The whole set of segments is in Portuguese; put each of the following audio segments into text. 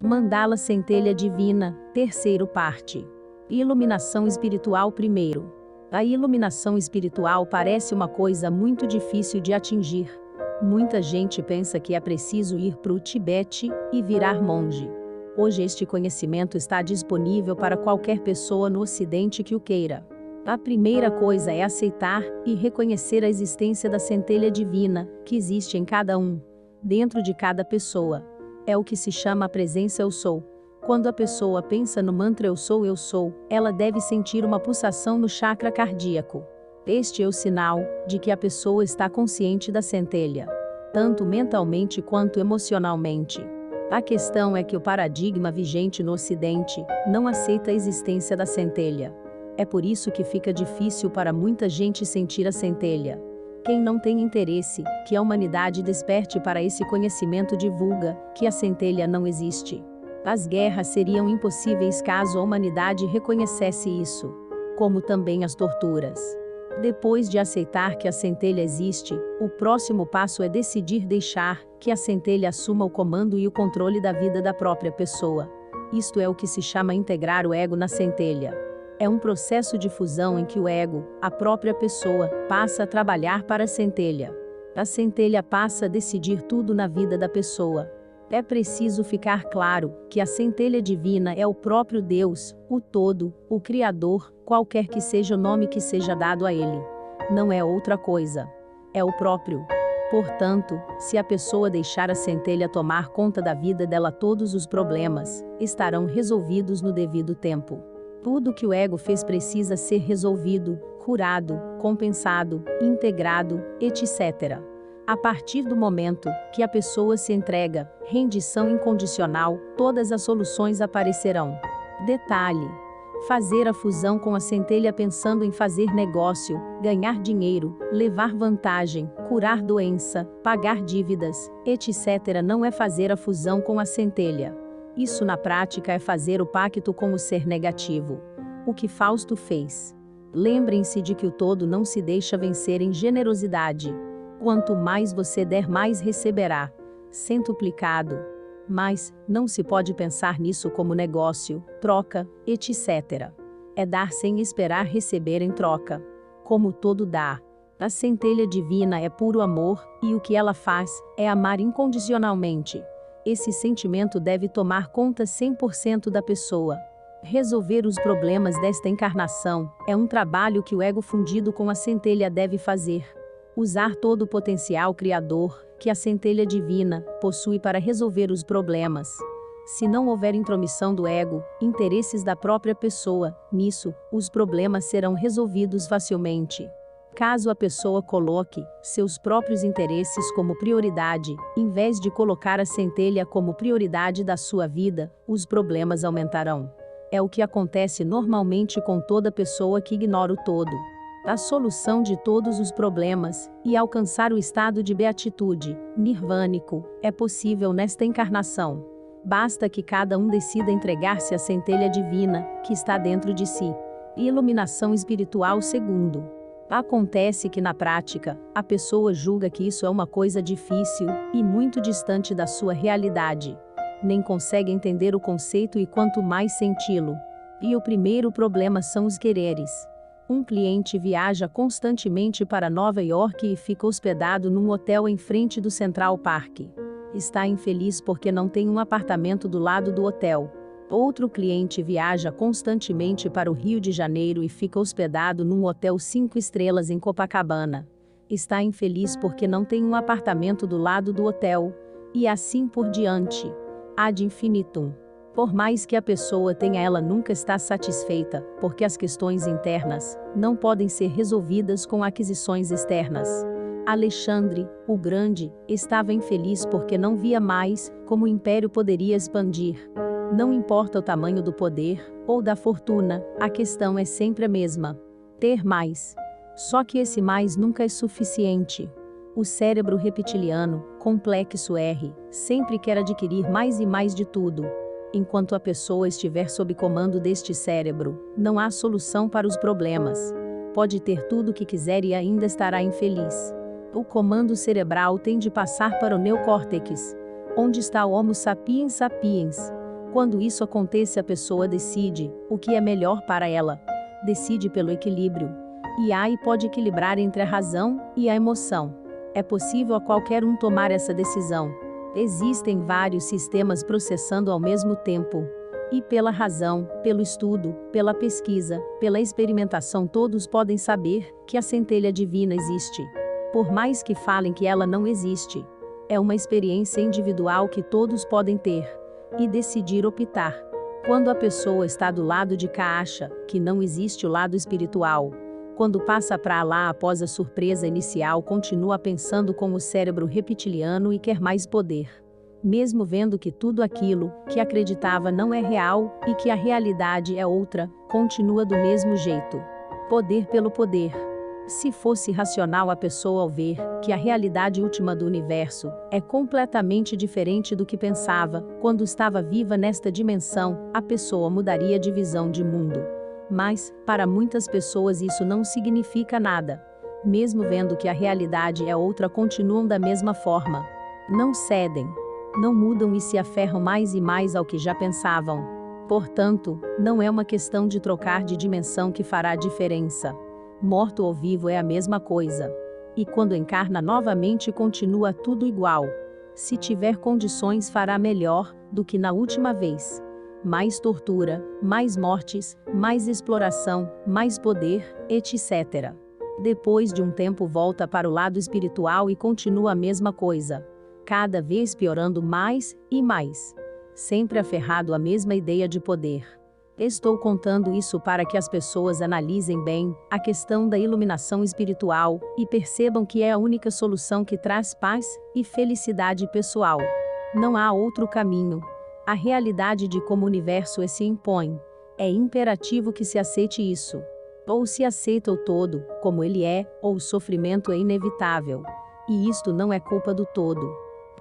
Mandala Centelha Divina, terceiro parte. Iluminação espiritual primeiro. A iluminação espiritual parece uma coisa muito difícil de atingir. Muita gente pensa que é preciso ir para o Tibete e virar monge. Hoje este conhecimento está disponível para qualquer pessoa no Ocidente que o queira. A primeira coisa é aceitar e reconhecer a existência da centelha divina, que existe em cada um, dentro de cada pessoa. É o que se chama a presença Eu Sou. Quando a pessoa pensa no mantra Eu Sou, ela deve sentir uma pulsação no chakra cardíaco. Este é o sinal de que a pessoa está consciente da centelha, tanto mentalmente quanto emocionalmente. A questão é que o paradigma vigente no Ocidente não aceita a existência da centelha. É por isso que fica difícil para muita gente sentir a centelha. Quem não tem interesse que a humanidade desperte para esse conhecimento divulga que a centelha não existe. As guerras seriam impossíveis caso a humanidade reconhecesse isso, como também as torturas. Depois de aceitar que a centelha existe, o próximo passo é decidir deixar que a centelha assuma o comando e o controle da vida da própria pessoa. Isto é o que se chama integrar o ego na centelha. É um processo de fusão em que o ego, a própria pessoa, passa a trabalhar para a centelha. A centelha passa a decidir tudo na vida da pessoa. É preciso ficar claro que a centelha divina é o próprio Deus, o Todo, o Criador, qualquer que seja o nome que seja dado a ele. Não é outra coisa. É o próprio. Portanto, se a pessoa deixar a centelha tomar conta da vida dela, todos os problemas estarão resolvidos no devido tempo. Tudo que o ego fez precisa ser resolvido, curado, compensado, integrado, etc. A partir do momento que a pessoa se entrega, rendição incondicional, todas as soluções aparecerão. Detalhe: fazer a fusão com a centelha pensando em fazer negócio, ganhar dinheiro, levar vantagem, curar doença, pagar dívidas, etc. não é fazer a fusão com a centelha. Isso na prática é fazer o pacto com o ser negativo. O que Fausto fez. Lembrem-se de que o todo não se deixa vencer em generosidade. Quanto mais você der, mais receberá. Centuplicado. Mas, não se pode pensar nisso como negócio, troca, etc. É dar sem esperar receber em troca. Como o todo dá. A centelha divina é puro amor, e o que ela faz é amar incondicionalmente. Esse sentimento deve tomar conta 100% da pessoa. Resolver os problemas desta encarnação é um trabalho que o ego fundido com a centelha deve fazer. Usar todo o potencial criador que a centelha divina possui para resolver os problemas. Se não houver intromissão do ego, interesses da própria pessoa, nisso, os problemas serão resolvidos facilmente. Caso a pessoa coloque seus próprios interesses como prioridade, em vez de colocar a centelha como prioridade da sua vida, os problemas aumentarão. É o que acontece normalmente com toda pessoa que ignora o todo. A solução de todos os problemas, e alcançar o estado de beatitude, nirvânico, é possível nesta encarnação. Basta que cada um decida entregar-se à centelha divina, que está dentro de si. Iluminação espiritual segundo. Acontece que na prática, a pessoa julga que isso é uma coisa difícil e muito distante da sua realidade. Nem consegue entender o conceito e quanto mais senti-lo. E o primeiro problema são os quereres. Um cliente viaja constantemente para Nova York e fica hospedado num hotel em frente do Central Park. Está infeliz porque não tem um apartamento do lado do hotel. Outro cliente viaja constantemente para o Rio de Janeiro e fica hospedado num hotel 5 estrelas em Copacabana. Está infeliz porque não tem um apartamento do lado do hotel. E assim por diante. Ad infinitum. Por mais que a pessoa tenha, ela nunca está satisfeita, porque as questões internas não podem ser resolvidas com aquisições externas. Alexandre, o Grande, estava infeliz porque não via mais como o império poderia expandir. Não importa o tamanho do poder ou da fortuna, a questão é sempre a mesma: ter mais. Só que esse mais nunca é suficiente. O cérebro reptiliano, complexo R, sempre quer adquirir mais e mais de tudo. Enquanto a pessoa estiver sob comando deste cérebro, não há solução para os problemas. Pode ter tudo o que quiser e ainda estará infeliz. O comando cerebral tem de passar para o neocórtex, onde está o Homo sapiens sapiens. Quando isso acontece, a pessoa decide o que é melhor para ela. Decide pelo equilíbrio. E aí pode equilibrar entre a razão e a emoção. É possível a qualquer um tomar essa decisão. Existem vários sistemas processando ao mesmo tempo. E pela razão, pelo estudo, pela pesquisa, pela experimentação, todos podem saber que a centelha divina existe. Por mais que falem que ela não existe, é uma experiência individual que todos podem ter e decidir optar. Quando a pessoa está do lado de cá, acha que não existe o lado espiritual. Quando passa para lá após a surpresa inicial, continua pensando com o cérebro reptiliano e quer mais poder. Mesmo vendo que tudo aquilo que acreditava não é real e que a realidade é outra, continua do mesmo jeito. Poder pelo poder. Se fosse racional a pessoa, ao ver que a realidade última do universo é completamente diferente do que pensava, quando estava viva nesta dimensão, a pessoa mudaria de visão de mundo. Mas, para muitas pessoas isso não significa nada. Mesmo vendo que a realidade é outra, continuam da mesma forma. Não cedem. Não mudam e se aferram mais e mais ao que já pensavam. Portanto, não é uma questão de trocar de dimensão que fará diferença. Morto ou vivo é a mesma coisa. E quando encarna novamente, continua tudo igual. Se tiver condições, fará melhor do que na última vez. Mais tortura, mais mortes, mais exploração, mais poder, etc. Depois de um tempo volta para o lado espiritual e continua a mesma coisa. Cada vez piorando mais e mais. Sempre aferrado à mesma ideia de poder. Estou contando isso para que as pessoas analisem bem a questão da iluminação espiritual e percebam que é a única solução que traz paz e felicidade pessoal. Não há outro caminho. A realidade de como o universo se impõe. É imperativo que se aceite isso. Ou se aceita o todo, como ele é, ou o sofrimento é inevitável. E isto não é culpa do todo.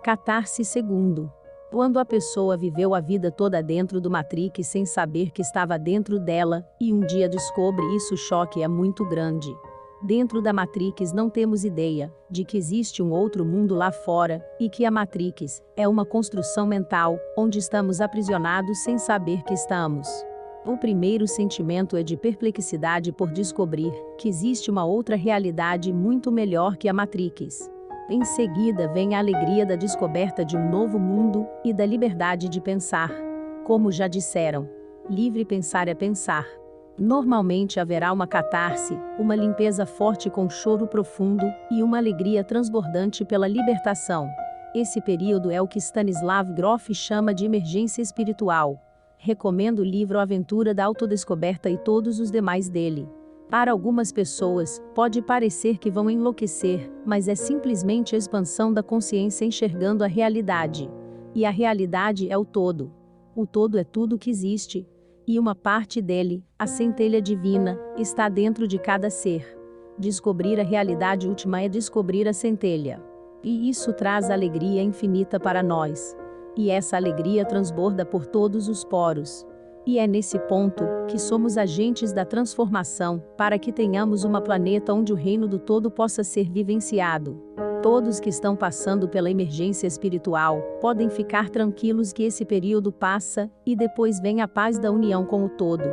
Catarse segundo. Quando a pessoa viveu a vida toda dentro do Matrix sem saber que estava dentro dela, e um dia descobre isso, o choque é muito grande. Dentro da Matrix não temos ideia de que existe um outro mundo lá fora, e que a Matrix é uma construção mental, onde estamos aprisionados sem saber que estamos. O primeiro sentimento é de perplexidade por descobrir que existe uma outra realidade muito melhor que a Matrix. Em seguida vem a alegria da descoberta de um novo mundo e da liberdade de pensar. Como já disseram, livre pensar é pensar. Normalmente haverá uma catarse, uma limpeza forte com choro profundo e uma alegria transbordante pela libertação. Esse período é o que Stanislav Grof chama de emergência espiritual. Recomendo o livro Aventura da Autodescoberta e todos os demais dele. Para algumas pessoas, pode parecer que vão enlouquecer, mas é simplesmente a expansão da consciência enxergando a realidade. E a realidade é o todo. O todo é tudo que existe. E uma parte dele, a centelha divina, está dentro de cada ser. Descobrir a realidade última é descobrir a centelha. E isso traz alegria infinita para nós. E essa alegria transborda por todos os poros. E é nesse ponto que somos agentes da transformação, para que tenhamos uma planeta onde o reino do todo possa ser vivenciado. Todos que estão passando pela emergência espiritual podem ficar tranquilos que esse período passa, e depois vem a paz da união com o todo.